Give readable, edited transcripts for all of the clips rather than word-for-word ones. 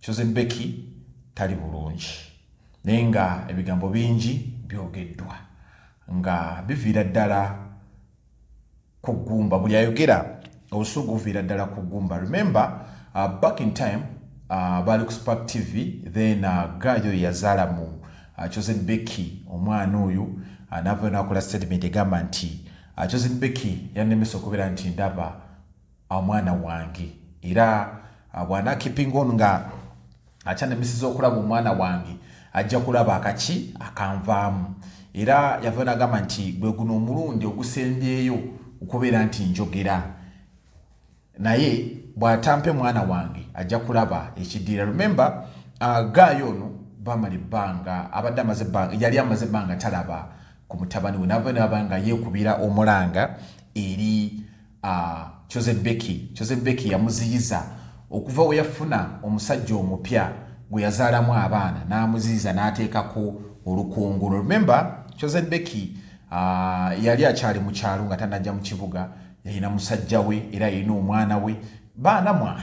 Chosen Becky tali bulungi nenga ebigambo bingi byogeddwa nga bivira ddala kugumba buli ayogera obusugu buvira ddala kugumba. Remember back in time Balux Spark TV then gayo yazaala mu Chosen Becky omwana oyo anava nakola statement egamba nti Chosen Becky yanemesa okubeera nti ndaba omwana wange era bwana keeping on nga achanemesiza okulaba omwana wange ajja kulaba akaki akanvaamu era yava nagamba nti gwe guno omulundi ogusembyeyo okubeera nti njogera naye bwatampe mwana wange ajja kulaba ekiddira. Remember gayo ono bamali bbanga abadde amaze bbanga yali amaze bbanga talaba ku mutabani we nava nabanga yeekubira omulanga eri Chosen Becky yamuziyiza okuva we yafuna omusajja omupya gwe yazaalamu abaana n'amuziyiza n'ateekako olukungulo. Remember Chosen Becky yali akyali mu kyalo nga tanajja mu kibuga, yalina musajja we era yalina omwana we baana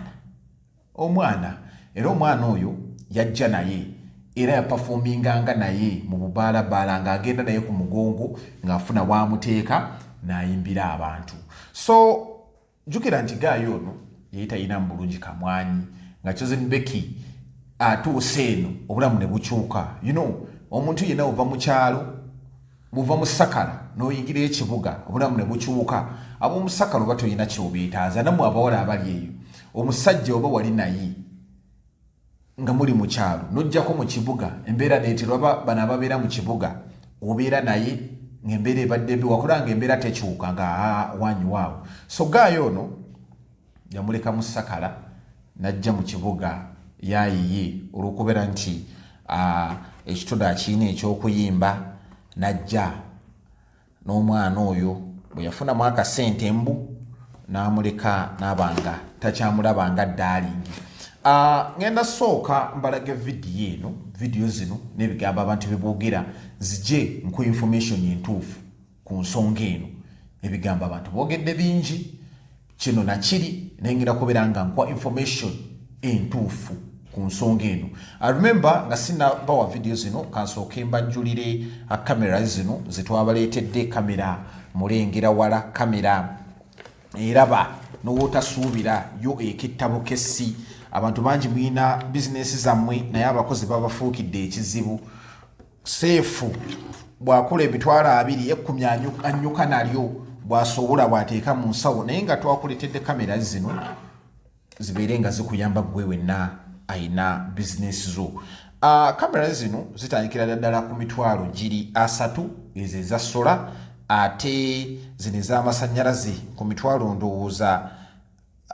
omwana era omwana oyo yajja naye era yaperforminganga naye mu bubaalabaala ng'agenda naye ku mugongo ng'afuna wamuteeka n'ayimbira abantu. So jukira nti gayo ono yali talina mu bulungi kamwanyi nga Chosen Becky atuuse eno obulamu ne bukyuka. Omuntu yenna ova mu kyalo buva mu Sakala n'oyingira ekibuga obulamu ne bukyuka. Ab'omu Sakala oba toyina kyobeetaaza nammwe abawala abali eyo omusajja oba wali naye nga muli mu kyalo n'ojjako mu kibuga embeera neeterwa bano ababeera mu kibuga obeera naye ng'embeera ebadde mbi wakola ng'embeera tekyuka nga wanyi waawo. So gayo ono yamuleka mu Sakala najja mu kibuga yayiye olw'okubeera nti ekitundu akiina eky'okuyimba najja n'omwana oyo bwe yafunamu akasente mbu n'amuleka n'abanga takyamulabanga ddalingi. Ngenda sooka mbalaga vidiyo zino n'ebigambo abantu beboogera zijje nku information entuufu ku nsonga eno. Ebigambo abantu boogedde bingi kino nakiri nengera kubeera nga nkwa information entuufu ku nsonga eno. Remember nga sinnabawa vidiyo zino kansooke mbajjulire kamera zino zetwabaleetedde. Kamera mulengera wala, kamera eraba n'otasuubira yo ekittabo kessi. Abantu bangi mwina bizinesi zammwe naye abakozi babafuukidde ekizibu. Seefu bwakola emitwalo 2 anyuka nalyo bwasobola bwateeka mu nsawo naye nga twakuleetedde kamera zino zibeere nga zikuyamba gwe wenna ayina bizinesi zo. Kamera zino zitandikira ddala ku mitwalo 3 ezo eza sola ate zino ez'amasannyalaze ku mitwalo ndowooza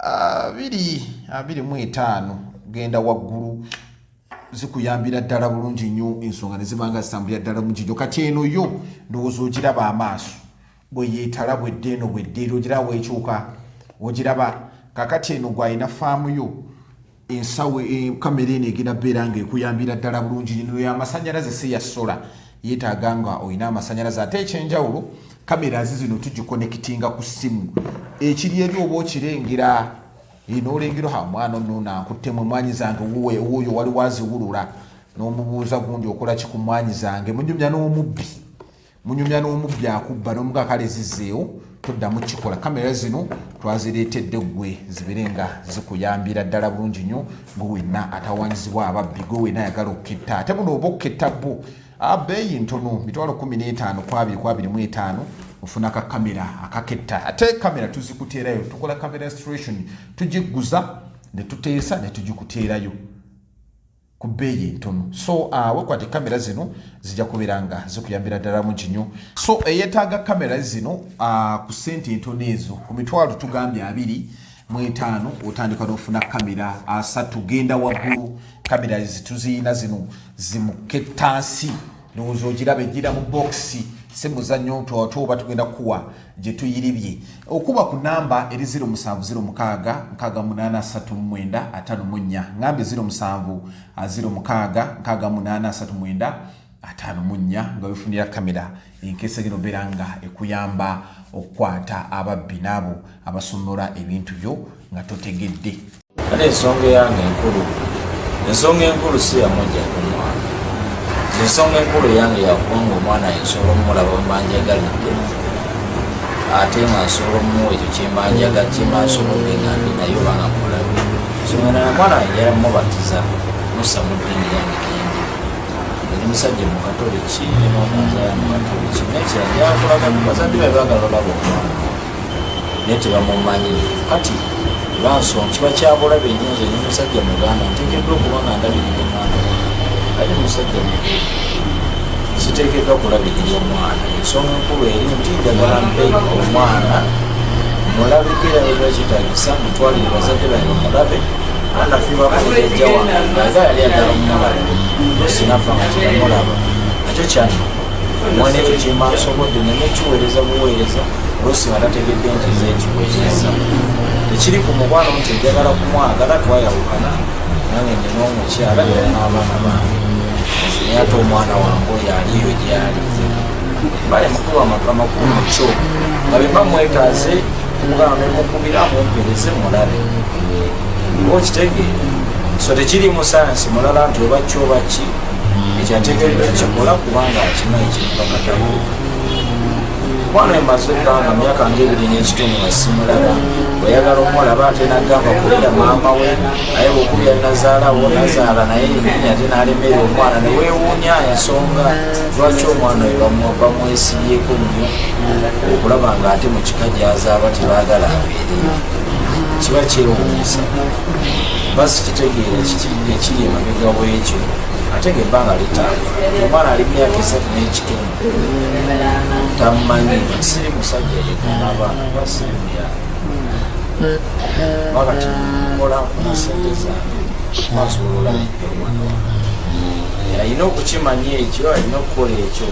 25 genda waggulu. Zikuyambira ddala bulungi nnyo ensonga ne zibanga zitambulira ddala mu kijo. Kati eno yo ndowooza ogiraba amaaso bwe yeetala bwedde eno bwedde ogiraba weekyuka ogiraba. Kakati eno gwalina faamu yo ensawo kamera eno egenda bbeera nga ekuyambira ddala bulungi nnyo. Y'amasannyalaze si ya sola yeetaaga nga olina amasannyalaze ate ekyenjawulo kamera zino tugikonekitinga ku ssimu. Ekiri eri oba okirengera n'olengera mwana ono nankuttemu mwanyi zange wuuyo wali waziwulula n'omubuuza gundi okola ki ku mwanyi zange munyumya n'omubbi akubba n'omuga kale zizzeewo toddamu kikola. Kamera zino twazireetedde gwe zibeere nga zikuyambira ddala bulungi nnyo gwe wenna atawanyizibwa ababbi, gwe wenna ayagala okuketta ate buno oba okuketta bbo beeyi ntono mitwalo 15 ku 225 ofuna kamera akaketta. Ate kamera tuzikuteerayo tukola kamera restoration tugiguza ne tuteesa ne tugikuteerayo ku bbeeyi ntono. So wekwate kamera zino zijja kubeera nga zikuyambira ddala mu kinyo. So eyeetaaga kamera zino ku ssente entono ezo ku mitwalo tugambye 25 otandika n'ofuna kamera 3 genda waggulu. Kamera zituziyina zino zimukettansi ndowooza ogiraba ejjira mu bokisi si muzannyo oba tugenda kuwa gye tuyiribye okuba ku namba eri 0706683954 ngambe 0706683954 nga wefunira kamera enkese gino beera nga ekuyamba okukwata ababbi n'abo abasomola ebintu byo nga totegedde. Ate ensonga yange enkulu ensonga enkulu si yamujja ku mwana. Ensonga enkulu yange yakuba omwana yensobola omulaba wembanjagalidde ate nga nsobola omuwa ekyo kyembansobola nga ndi naye oba nga mulabe. Ensonga endala mwana wange njala mubatiza mussa mu ddiini yange gyendi. Ndi musajja mu Katoliki ne mama nzaala mu Katoliki naye kira gyakulaga bazadde babe baagala olaba omwana naye tebamumanyi. Kati bansonga kiba kyabulabe nnyo nze ndi musajja muganda nteekeddwa okuba nga ndabirira omwana ali musajja mukulu siteekeddwa kulabirira omwana. Ensonga enkulu eri nti njagala mpe omwana mulabikira ebakitagisa mutwalire bazadde baye bamulabe anafiba kuleja wange nga yali agala omulabe sinafa nga teyamulaba nakyo kyanno omwana ekyo kyembansobodde nenekiweereza buweereza olusi nga tategedde nti nze ekiweereza tekiri ku mukwano nti njagala kumwagala twayawukana nange nina omukyala n'abaana bange naye ate omwana wange oyo aliyo gyali bale mukulu amakulu mukyo nga bwe bamwetaaze omugano nemukubira mumpereze mulabe okitegeera. So tekirimu sayansi mulala nti oba ki oba ki ekyategeredde kikola kubanga akimanyi kimupakatawo. Omwana emaze okugamba myaka nga 2.5 nga simulaba oyagala omulaba ate nagamba kubira maama we naye bwokubira nazaalawo nazaala naye yennyini ate nalemera omwana neweewuunya ensonga lwaki omwana we bamwesibyeko nnyo okulaba nga ate mu kika gyazaaba tebaagala abeere kiba kyewuunyisa. Basi kitegeera ekiri emabega bwekyo ate ng'ebbanga litambula omwana ali myaka 3 n'ekitundu tamumanyi siri musajja yekuna abaana basiri muyala wakati nkola nfuna sente zange masobola olabikira omwana wange alina okukimanya ekyo alina okukola ekyo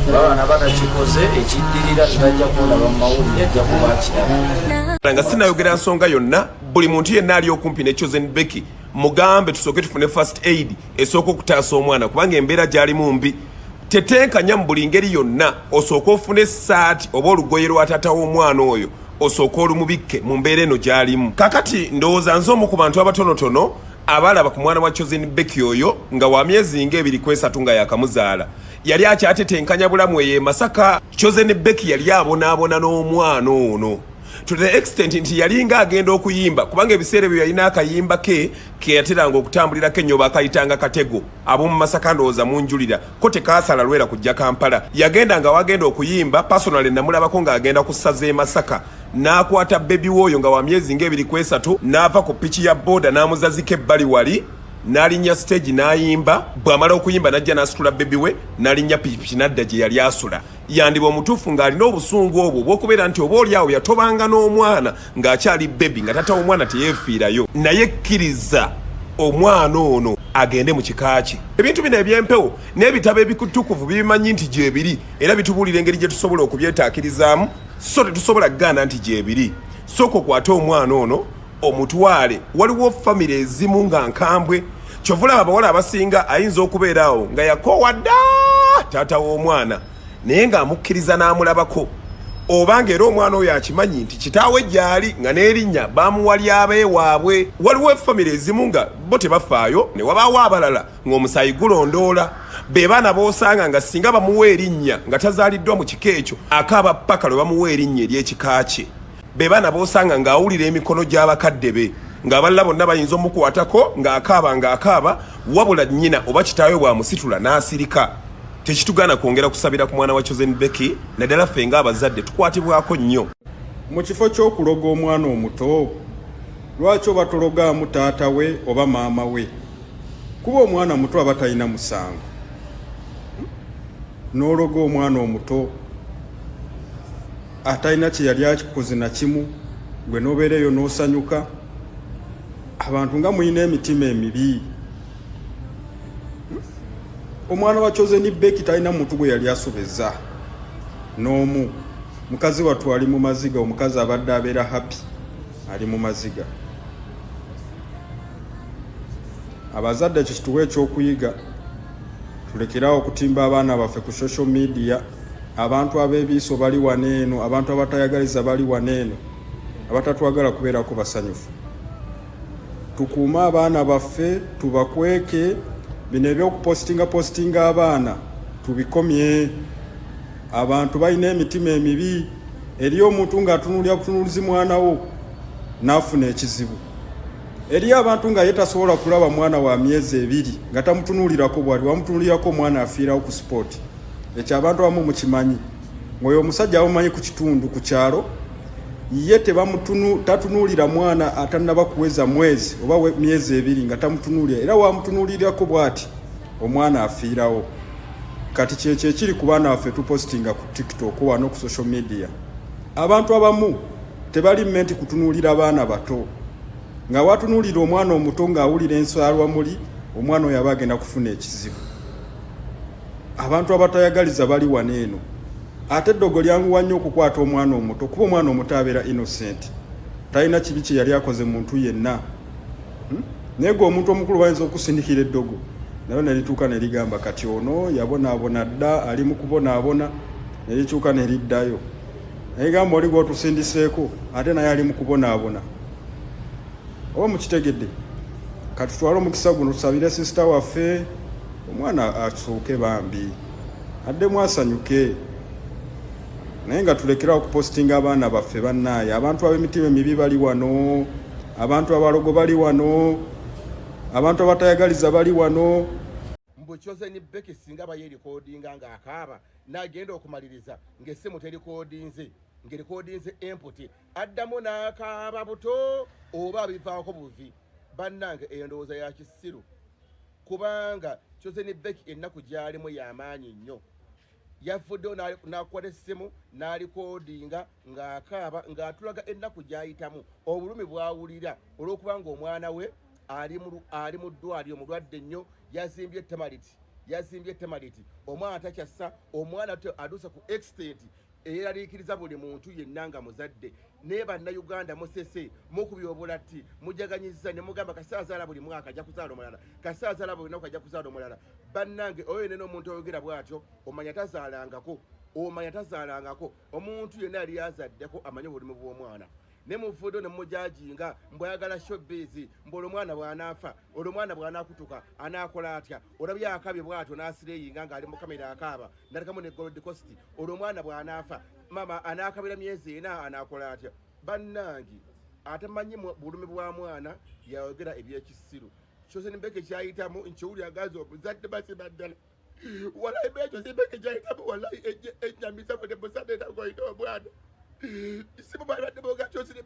abaana batakikoze ekiddirira tetajja kulaba mu mawulire ajja kuba akiraba nga sinayogera nsonga yonna. Buli muntu yenna ali okumpi ne Chosen Becky mugambe tusooke tufune first aid esooka okutaasa omwana kubanga embeera gyalimu mbi. Tetenkanya mu buli ngeri yonna osooka ofune essaati oba olugoye lwa taata w'omwana oyo osooka olumubikke mu mbeera eno gyalimu. Kakati ndowooza nze omu ku bantu abatonotono abalaba ku mwana wa Chosen Becky oyo nga wa myezi nga 2 nga yakamuzaala yali akyatetenkanya bulamu eyo e Masaka. Chosen Becky yali abonaabona n'omwana ono to the extent nti yalinga agenda okuyimba kubanga ebiseera byo yalina akayimba ke yateranga okutambulirako ennyo bakayitanga Katego ab'omu Masaka ndowooza munjulira ko tekaasala lwera kujja Kampala. Yagenda nga wagenda okuyimba personally namulabako ng'agenda ku ssaza e Masaka n'akwata bebi w'oyo nga wa myezi nga 2 n'ava ku piki ya boda n'amuzazika ebbali wali n'alinnya stage n'ayimba. Bw'amala okuyimba n'ajja n'asitula bebi we n'alinnya pikipiki n'adda gye yali asula. Yandiba omutuufu ng'alina obusungu obwo bw'okubeera nti oba oli awo yatobanga n'omwana ng'akyali bebi nga tata omwana teyeefiirayo naye kkiriza omwana ono agende mu kika kye. Ebintu bino eby'empewo n'ebitabo ebikutukuvu bibimanyi nti gyebiri era bitubuulira engeri gye tusobola okubyetaakirizaamu so tetusobola kugaana nti gyebiri. Sooka okwate omwana ono omutwale. Waliwo famire ezimu nga nkambwe kyovulaba abawala abasinga ayinza okubeera awo nga yakoowa dda taata w'omwana naye ng'amukkiriza n'amulabako obanga era omwana oyo akimanyi nti kitaawe gyali nga n'erinnya bamuwali abeewaabwe. Waliwo effamire ezimu nga bo tebafaayo ne wabaawo abalala ng'omusaayi gulondoola be baana boosanga nga singa bamuwa erinnya nga tazaaliddwa mu kika ekyo akaaba ppaka lwe bamuwa erinnya ery'ekika kye. Be baana boosanga ng'awulira emikono gy'abakadde be ng'abalala bonna bayinza omukwatako ng'akaaba wabula nnyina oba kitaawe bwamusitula n'asirika. Tekitugaana kwongera kusabira ku mwana wa Chosen Becky naddala ffe ng'abazadde tukwatibwako nnyo. Mu kifo ky'okuloga omwana omuto lwaki oba tologaamu taata we oba maama we kuba omwana muto aba talina musango n'ologa omwana omuto atalina kye yali akikoze na kimu gwe n'obeereyo n'osanyuka. Abantu nga mulina emitima emibi. Omwana wa Chosen Becky talina muntu gwe yali asobezza n'omu. Mukazi wattu ali mu maziga, omukazi abadde abeera happy ali mu maziga. Abazadde ekyo kituwe ekyokuyiga tulekerawo okutimba abaana baffe ku social media. Abantu abeebiiso bali waneeno, abantu abatayagaliza bali waneeno, abatatwagala kubeerako basanyufu. tukuuma abaana baffe tubakweke bino ebyokupostinga abaana tubikomye. Abantu balina emitima emibi. Eri omuntu ng'atunuulira kutunuulizi mwana wo n'afuna ekizibu. Eri abantu nga yetasobola kulaba mwana wa myezi 2 nga tamutunuulirako bwali wamutunuulirako omwana afiirawo ku sport. Ekyo abantu abamu mukimanyi. Ng'oyo omusajja abamanyi ku kitundu ku kyalo ye tatunuulira mwana atannaba kuweza mwezi oba myezi 2 nga tamutunuulira era wamutunuulirako bwati omwana afiirawo. Kati kyekyo ekiri ku baana baffe tupostinga ku TikTok wano ku social media. Abantu abamu tebali mmenti kutunuulira abaana bato. Nga watunuulira omwana omuto ng'awulira enswalwa muli omwana oyo aba agenda kufuna ekizibu. Abantu abatayagaliza bali waneeno. Ate eddogo lyanguwa nnyo okukwata omwana omuto kuba omwana omuto abeera innocent. Talina kibi kye yali akoze muntu yenna. Naye gwe omuntu omukulu bayinza okusindikira eddogo naye ne lituuka ne ligamba kati ono yabonaabona dda ali mu kubonaabona ne likyuka ne liddayo. Naye gamba oli gw'otusindiseeko ate naye ali mu kubonaabona. Oba mukitegedde? Kati tutwale omukisa guno tusabire sisita waffe omwana asooke bambi addemu asanyuke. Naye nga tulekerawo okupostinga abaana baffe bannaaye. Abantu ab'emitima emibi bali wano, abantu abalogo bali wano, abantu abatayagaliza bali wano. Mbu Chosen Becky singa bayerikodinga ng'akaaba n'agenda okumaliriza ng'essimu terikodinze ng'erikodinze input addamu n'akaaba buto oba abivaako buvi. Bannange eyo ndowooza ya kisiru kubanga Chosen Becky ennaku gy'alimu y'amaanyi nnyo. Yafuddewo n'akwata essimu n'alikodinga ng'akaaba ng'atulaga ennaku gy'ayitamu obulumi bw'awulira olw'okubanga omwana we ali mu ddwaliro mulwadde nnyo yazimbye temaliti omwana takyassa omwana aduusa ku extent eyeraliikiriza buli muntu yenna nga muzadde. Naye bannayuganda musese mukubya obulatti mujaganyiza ne mugamba kasaazaala buli mwaka ajja kuzaala omulala kasaazaala buli lunaku ajja kuzaala omulala. Bannange oyo nene omuntu oyogera bw'atyo omanya tazaalangako omuntu yenna yali yazaddeko amanye obulimi bw'omwana. Ne muvuddo ne mujajinga mbwayagala showbiz mbolo omwana bw'anaafa olwo omwana bw'anaakutuka anaakola atya olabye akabye bw'atyo n'asireyinga ng'ali mu kamera akaaba nalekamu ne Gold Coast olwo omwana bw'anaafa mama anaakabira myezi 4 anaakola atya. Bannange atamanyi bulumi bwa mwana yayogera ebyekisiru. Chosen Becky kyayitamu nkiwulira agazi omuzadde basiba ddala walayi Chosen Becky kyayitamu walayi ennyamiza bwe muzadde tagoyina omwana isimu balwadde boga Chosen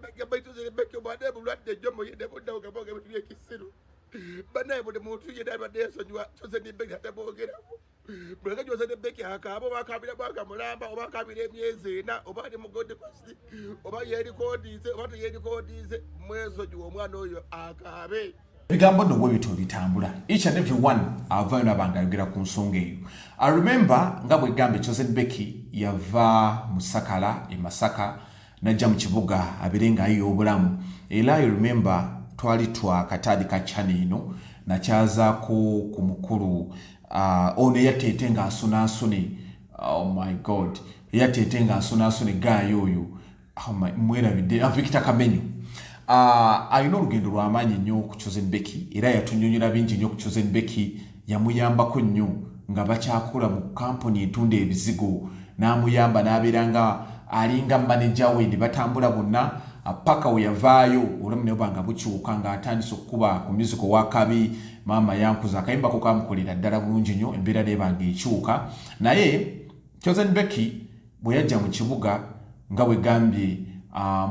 Becky omwana bulwadde nnyo muyinde buddawo gaboga ebintu byekisiru. Bannaye buli muntu yenna abadde yasonyiwa Chosen Becky atamwogeramu. Bulanga Chosen Becky akaaba oba akabira bwaka mulamba oba akabira emyezi 4 oba ali mu Gold Coast oba yeerikodinze oba teyeerikodinze mwesonyiwa omwana oyo akaabe. Ebigambo nno bwe bityo bitambula. Each and every one avaayo n'abanga ayogera ku nsonga eyo. I remember nga bwe gambe Chosen Becky yava mu Sakala e Masaka najja mu kibuga abeerenga ayiye obulamu. Era I remember twali twakatandika channel eno nakyazaako ku mukulu ono yateete nga asunaasune. Oh my God. Yateete nga asunaasune gaayo oyo. Mwerabidde Victor Kamenyu. Alina olugendo lw'amaanyi nnyo ku Chosen Becky era yatunyonyola bingi nnyo ku Chosen Becky yamuyambako nnyo nga bakyakola mu kampuni etunda ebizigo n'amuyamba n'abeera nga alinga manager we ne batambula bonna paka we yavaayo olulamu ne bwanga bukyuka ng'atandise okukuba ku music owakabi maama yankuza akayimba ko kamukolera ddala bulungi nnyo embeera n'ebanga ekyuka. Naye Chosen Becky bwe yajja mu kibuga nga bwe gambye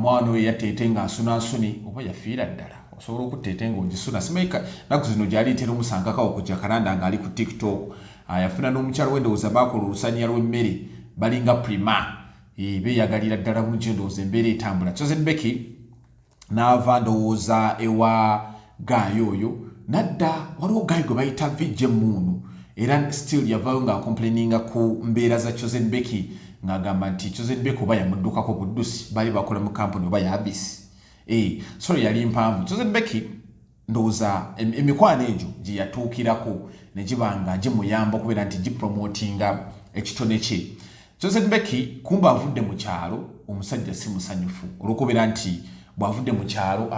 mwana we yateete nga asunaasuni oba yafiira ddala osobola okuteete nga ogisuna simaika naku zino gyaliitera omusangakawo kujja kalanda ng'ali ku TikTok yafuna n'omukyalo wendowooza baakola olusaniya lw'emmere balinga prima beeyagalira ddala bulungi endowooza embeera etambula. Chosen Becky n'ava ndowooza ewa gaayo oyo nadda waliwo gaayo gwe bayita Vijje Muunu era still yavaayo ng'akomplaininga ku mbeera za Chosen Becky ngagamba nti Chosen Becky oba yamuddukako buddusi bali bakola mu kampuni oba yabisi. Sorry yali mpamvu. Chosen Becky ndowooza emikwano egyo gye yatuukirako ne gibanga gimuyamba okubeera nti gipromotinga ekitone kye. Chosen Becky kumba avudde mu kyalo omusajja si musanyufu olw'okubeera nti bwavudde mu kyalo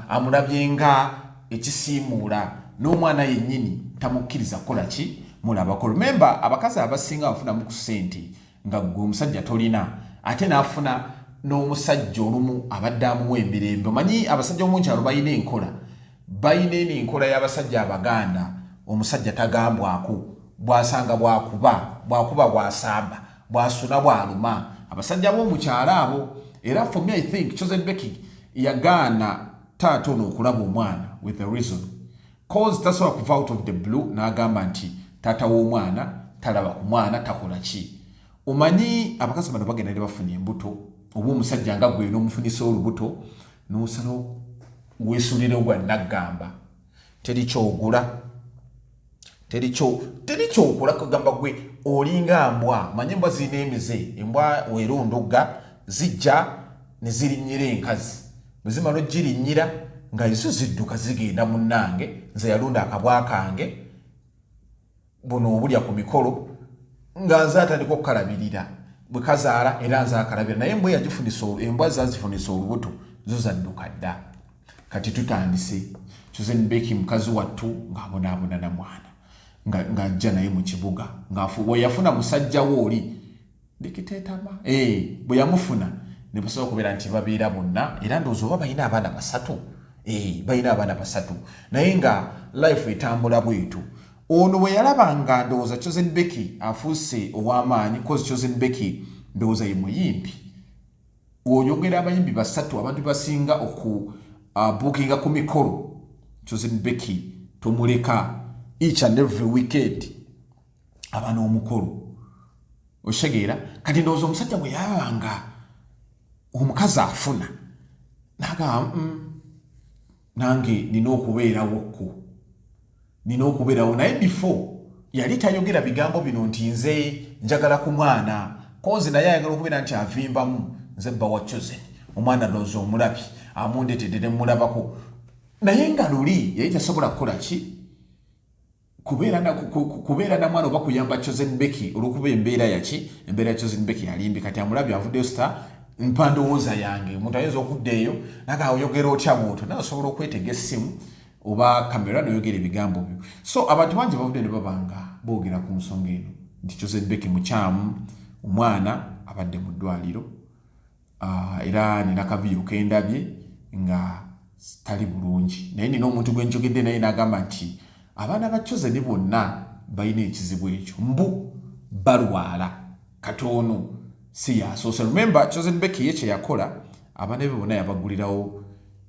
amulabye nga ekisiimuula n'omwana yennyini tamukkiriza kukola ki mulabako. Remember abakazi abasinga bafunamu ku ssente nga gwe omusajja tolina ate n'afuna n'omusajja olumu abadde amuwa emirembe. Omanyi abasajja omunkyalo balina enkola y'abasajja abaganda. Omusajja tagambwako bwasanga bwakuba bwasamba bwasuna bwaluma abasajja b'omukyalo abo. Era for me I think Chosen Becky yagaana taata ono okulaba omwana with a reason cause tasobola kuva out of the blue n'agamba nti taata w'omwana talaba ku mwana takola ki. Omanyi abakazi bano bagenda ne bafuna embuto oba omusajja nga gwe n'omufunisa olubuto n'osala weesulira gwa naggamba teri kyogula kugamba gwe olinga mbwa. Manyi embwa zirina emize, embwa werundugga zijja ne zirinnyira enkazi bwe zimala ogirinyira nga izo zidduka zigenda munnange nze yalunda akabwa kange buno obulya ku mikolo nga nze atandika okukalabirira bwe kazaala era nze akalabira naye embwa zazifunisa olubuto zo zadduka dda. Kati tutandise Chosen Becky mukazi wattu ng'abonaabona na mwana ng'ajja naye mu kibuga bwe yafuna musajja we oli dikiteetama bwe yamufuna ne basobola okubeera nti babeera bonna era ndowooza oba balina abaana basatu naye nga life etambula bwetu. Ono bwe yalaba nga ndowooza Chosen Becky afuuse ow'amaanyi cause Chosen Becky ndowooza ye muyimbi oyogera abayimbi basatu abantu basinga okubuukinga ku mikolo. Chosen Becky tomuleka each and every weekend abana omukolo oshegeera. Kati ndowooza omusajja bwe yabanga omukazi afuna naga nange nina okubeerawo naye before yali tayogera bigambo bino nti nze njagala ku mwana kozi naye ayagala okubeera nti avimbamu nze bba wa Chosen omwana ndowooza omulabi amundetedde ne mulabako naye nga luli yali tasobola kukola ki kubeera na mwana oba kuyamba Chosen Becky olw'okuba embeera ya Chosen Becky yalimbi. Kati amulabye avuddeyo star mpandowooza yange omuntu ayinza okudda eyo naga oyogera otya bwotyo naye osobola okwetega essimu oba kamera noyogera ebigambo byo. So abantu bangi bavudde ne babanga boogera ku nsonga eno nti Chosen Becky mukyamu omwana abadde mu ddwaliro era nina kaviyo kendabye nga tali bulungi naye nina omuntu gwe njogedde naye n'agamba nti abaana ba Chosen bonna balina ekizibu ekyo mbu balwala katono si yasoose. Remember Chosen Becky ye kye yakola abaana be bonna yabagulirawo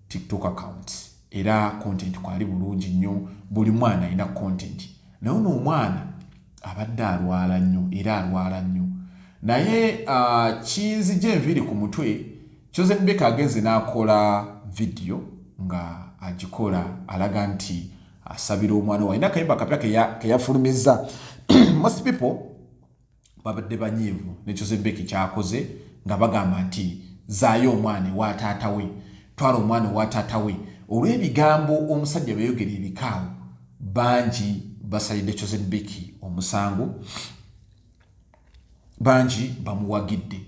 TikTok account era content kwali bulungi nnyo buli mwana alina content naye ono omwana abadde alwala nnyo naye kinzija enviiri ku mutwe. Chosen Becky agenze n'akola video nga agikola alaga nti asabira omwana we alina akayimba akapya keyafulumiza. Most people babadde banyiivu ne Chosen Becky kyakoze nga bagamba nti zaayo omwana wa taata we twala omwana wa taata we. Olw'ebigambo omusajja beeyogera ebikaawo bangi basalidde Chosen Becky omusango bangi bamuwagidde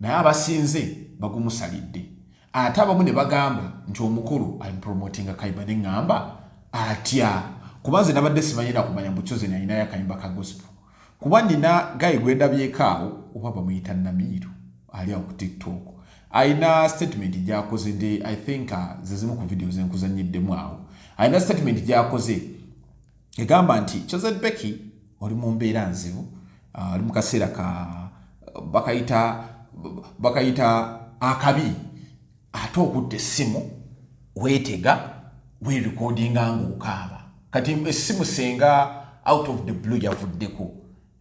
naye abasinze bagumusalidde ate abamu ne bagamba nti omukulu alimupromotinga kayimba ne ŋŋamba atya kuba nze nabadde simanyira kumanya mbu Chosen alinayo akayimba ka gospel kuba nina gayi gwendabyekaawo oba bamuyita Namiru ali awo ku TikTok alina statement gyakoze ndi I think zezimu ku video zenkuzanyiddemu awo alina statement gyakoze egamba nti Chosen Becky oli mu mbeera nzibu ali mu kaseera ka bakayita akabi ate okutta essimu weetega weerikodinga ng'okaaba kati essimu senga out of the blue yavuddeko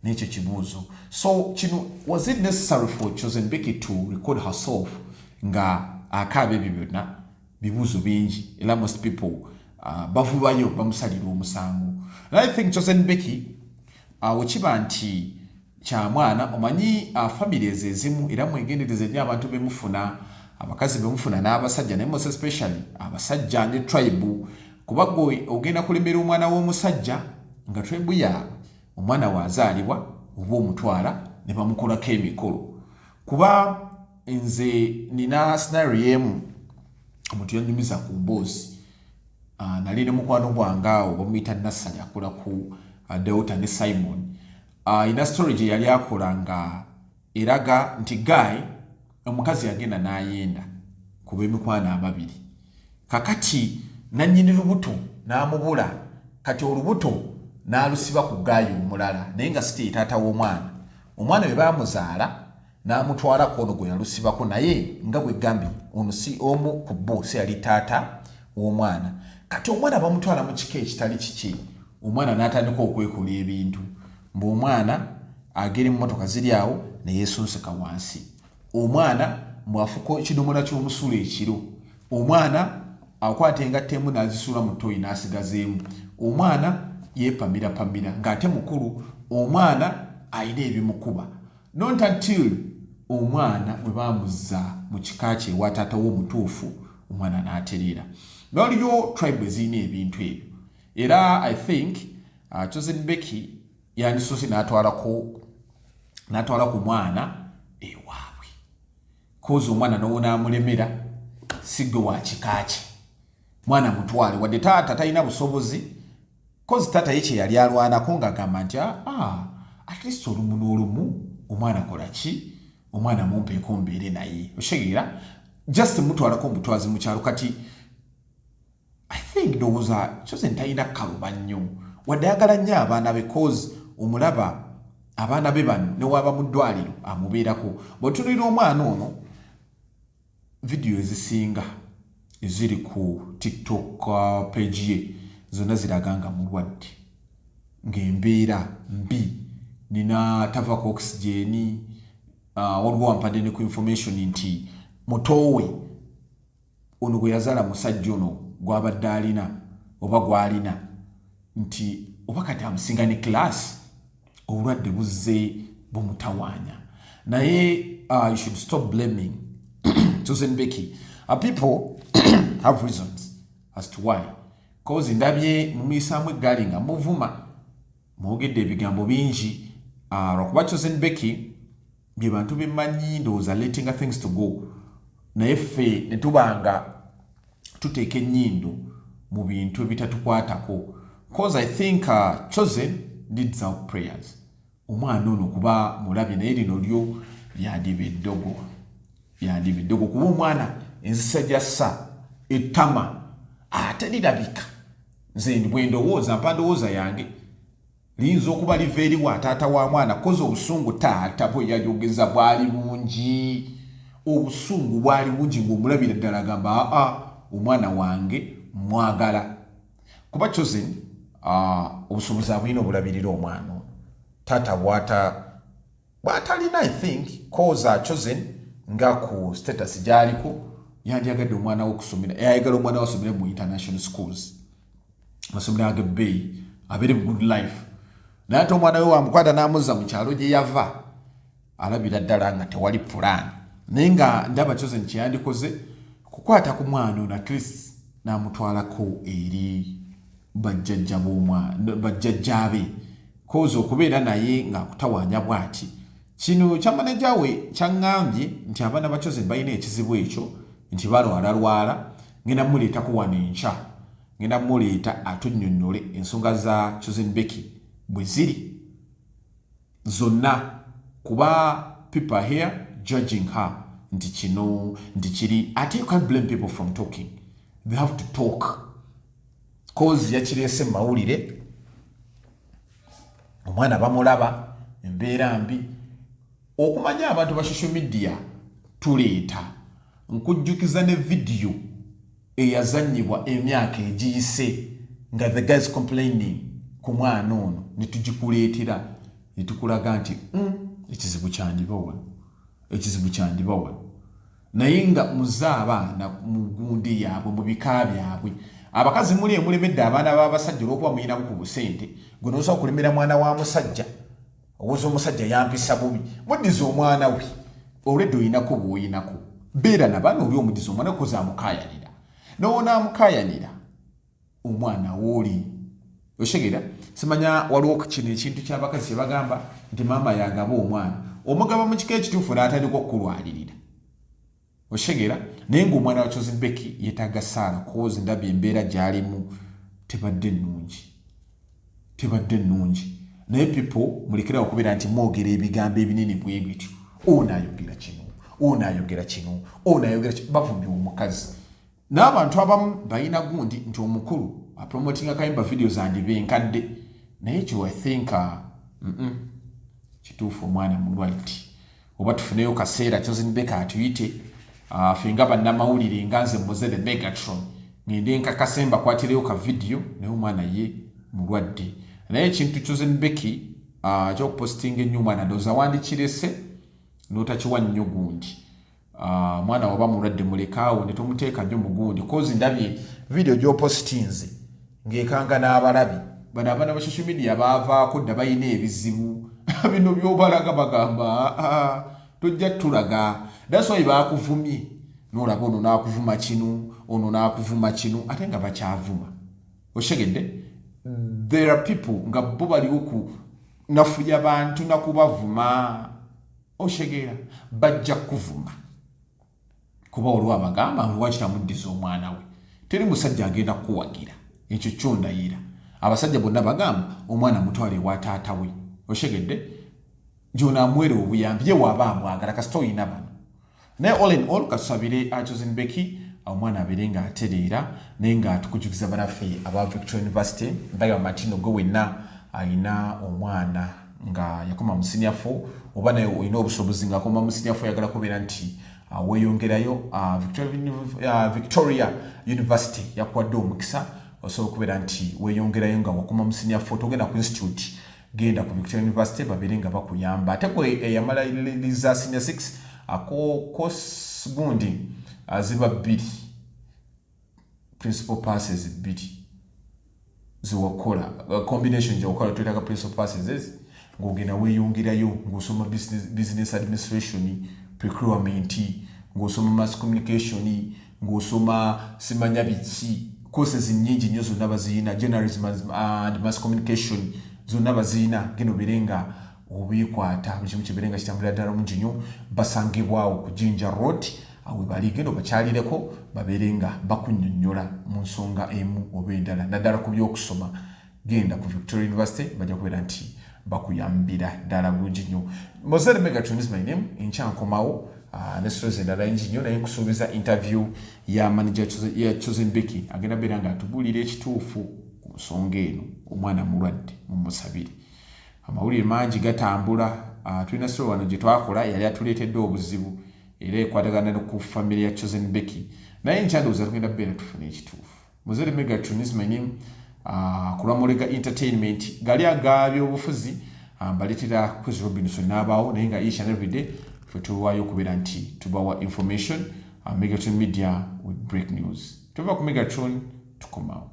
n'ekyo kibuuzo. So kino was it necessary for Chosen Becky to record herself nga akaaba ebyo byonna bibuuzo bingi era most people bavubayo bamusalira omusango. And I think Chosen Becky wekiba nti kyamwana omanyi families ezimu era mwegendereze nnyo abantu bemufuna abakazi bemufuna n'abasajja naye most especially abasajja ne tribe kuba gwe ogenda kulembera omwana w'omusajja nga tribe yaabwe omwana wazaalibwa oba omutwala ne bamukolako emikolo kuba nze nina scenario emu omuntu yanyumiza ku mboozi nali ne mukwano gwange awo bamuyita Nassali akola ku Delta ne Simon ina story gye yali akola nga eraga nti Guy omukazi yagenda n'ayenda kuba emikwano ababiri kakati nannyini lubuto n'amubula kati olubuto n'alusiba ku Guy omulala naye nga siti taata w'omwana omwana we baamuzaala n'amutwala kono gwe yalusibako naye nga bwe gambye ono si omu ku bo si yali taata w'omwana kati omwana bamutwala mu kika ekitali kiki omwana n'atandika okwekola ebintu mb'omwana agera emmotoka ziri awo ne yeesunsika wansi omwana mwafuko ekidomola ky'omusulo ekiro omwana akwata engatta emu n'azisuula mu ttooyi n'asigazeemu omwana yeepamira ng'ate mukulu omwana ayina ebimukuba not until omwana bwe baamuzza mu kika kye ewa taata w'omutuufu omwana n'atereera n'oliyo tribe ezirina ebintu ebyo era I think Chosen Becky yandisoose n'atwala ku mwana ewaabwe kozi omwana n'onaamulemera sigwe wa kika kye mwana mutwale wadde taata talina busobozi kozi taata ye kye yali alwanako ng'agamba nti at least olumu n'olumu omwana kola ki omwana mumpeeko mbeere naye oshegeera just mutwalako omutwazi mu kyalo kati I think ndowooza Chosen talina kaluba nnyo wadde ayagala nnyo abaana be cause omulaba abaana be bano ne waba mu ddwaliro amubeerako bw'otunuulira omwana ono vidiyo ezisinga eziri ku TikTok page ye zonna ziraga nga mulwadde ng'embeera mbi nina tavako oxygeni waliwo wampadde ne ku information nti mutowe ono gwe yazaala musajja ono gw'abadde alina oba gw'alina nti oba kati amusinga ne class obulwadde buzze bumutawaanya naye you should stop blaming Chosen Becky. People have reasons as to why cause ndabye mumisamu eggali nga muvuma mwogedde ebigambo bingi lwakuba Chosen Becky bye bantu bemmanyi ndowooza letting things to go naye ffe ne tubanga tuteeka ennyindo mu bintu ebitatukwatako cause I think Chosen needs our prayers omwana ono kuba mulabye naye lino lyo yandiba eddogo kuba omwana enzisa gyassa ettama ate lirabika nze bwe ndowooza mpa ndowooza yange liyinza okuba liva eri wa taata wa mwana kozi obusungu taata bwe yayogeza bwali bungi obusungu bwali bungi ng'omulabira ddala gamba omwana wange mwagala kuba Chosen obusobozi abulina obulabirira omwana taata bw'atalina I think cause Chosen nga ku status gy'aliko yandiyagadde omwana we okusomera yayagala omwana we asomere mu international schools amasomero ag'ebbeeyi abeere mu good life naye ate omwana we wamukwata n'amuzza mu kyalo gye yava alabira ddala nga tewali pulaani naye nga ndaba Chosen kye yandikoze kukwata ku mwana ono at least n'amutwalako eri bajjajja be kozi okubeera naye ng'akutawaanya bw'ati kino kya maneja we kyaŋŋambye nti abaana ba Chosen balina ekizibu ekyo nti balwala ngenda muleetako wano enkya ngenda muleeta atunnyonnyole ensonga za Chosen Becky bwe ziri zonna kuba people here judging her nti kino nti kiri ate you can't blame people from talking they have to talk cause yakireese mu mawulire omwana bamulaba embeera mbi okumanya abantu ba social media tuleeta nkujjukiza ne vidiyo eyazannyibwa emyaka egiyise nga the guys complaining ku mwana ono ne tugikuleetera ne tukulaga nti ekizibu kyandiba wano naye nga muze abaana mu gundi yaabwe mu bika byabwe abakazi muli emulemedde abaana b'abasajja olw'okuba muyinamu ku busente gwe noosobola okulemera mwana wa musajja owooza omusajja yampisa bubi muddiza omwana we olwedde oyinako bw'oyinako beera nabaana oli omuddiza omwana we koza amukaayanira n'onaamukayanira omwana wooli oshegera simanya waliwo kino ekintu ky'abakazi kye bagamba nti maama yagaba omwana omugaba mu kika ekituufu n'atandika okukulwalirira oshegera naye ng'omwana wa Chosen Becky yeetaaga Sarah cause ndabye embeera gy'alimu tebadde nnungi naye people mulekera okubeera nti mwogera ebigambo ebinene bwe bityo ono ayogera kino bavumye omukazi n'abantu abamu balina gundi nti omukulu apromotinga kayimba videos andibe enkadde naye kyo I think kituufu omwana mulwadde oba tufuneyo kaseera Chosen Becky atuyite ffe nga bannamawulire nga nze Mozele Megatron ngende nkakasemba kwatireyo ka video naye omwana ye mulwadde naye ekintu Chosen Becky ky'okupostinga ennyo omwana ndowooza wandikirese n'otakiwa nnyo gundi mwana waba mulwadde mulekaawo ne tumuteeka nnyo mu gundi kozi ndabye video gy'opostinze ng'ekanga n'abalabi bano abaana ba social media baavaako dda balina ebizibu bino by'obalaga bagamba tojja tulaga that's why baakuvumye n'olaba ono n'akuvuma kino ate nga bakyavuma oshegedde there are people nga bo baliwo ku nafuya bantu nakubavuma oshegera bajja kuvuma kuba olwa bagamba lwakira muddiza omwana we teri musajja agenda kuwagira ekyo kyondayira abasajja bonna bagamba omwana mutwale wa taata we oshegedde jona amwere obuyambi ye waba amwagala kasito oyina bano naye all in all kasabire Chosen Becky omwana abeere nga atereera naye nga tukujukiza banaffe aba Victoria University mbaga Martino gwe wenna ayina omwana nga yakoma mu senior 4 oba naye oyina obusobozi nga akoma mu senior 4 yagala kubeera nti weeyongerayo Victoria University yakuwadde omukisa osobola okubeera nti weeyongerayo nga wakoma mu senior 4 togenda ku institute genda ku Victoria University babeere nga bakuyamba ate gwe yamaliriza senior 6 course gundi ziba 2 principal passes 2 ziwakola combination gyawakola twetaaga principal passes ng'ogenda weeyongerayo ng'osoma business administration procurement ng'osoma mass communication ng'osoma simanya biki courses nyingi nnyo zonna baziyina journalism and mass communication zonna baziyina geno berenga obikwata mu kimu kiberenga kitambulira ddala mungi nnyo basangibwawo ku Jinja Road awe bali geno bakyalireko baberenga bakunnyonnyola mu nsonga emu oba endala naddala ku by'okusoma genda ku Victoria University bajja kubeera nti bakuyambira ddala bulungi nnyo. Mozele Megatron is my name enkyankomawo nesoze endala ngi nnyo naye nkusuubiza interview ya manager ya Chosen Becky agenda beera nga atubuulira ekituufu ku nsonga eno omwana mulwadde mumusabire amawulire mangi gatambula tulina solo wano gye twakola yali atuleetedde obuzibu era ekwatagana ku family ya Chosen Becky naye nkyandowooza tugenda beera tufuna ekituufu. Mozele Megatron is my name Kulamulega Entertainment gali agabye obufuzi balitira Chris Robinson n'abaawo naye nga each and every day fe tuwaayo okubeera nti tubawa information Megatron Media with break news tuva ku Megatron tukomawo.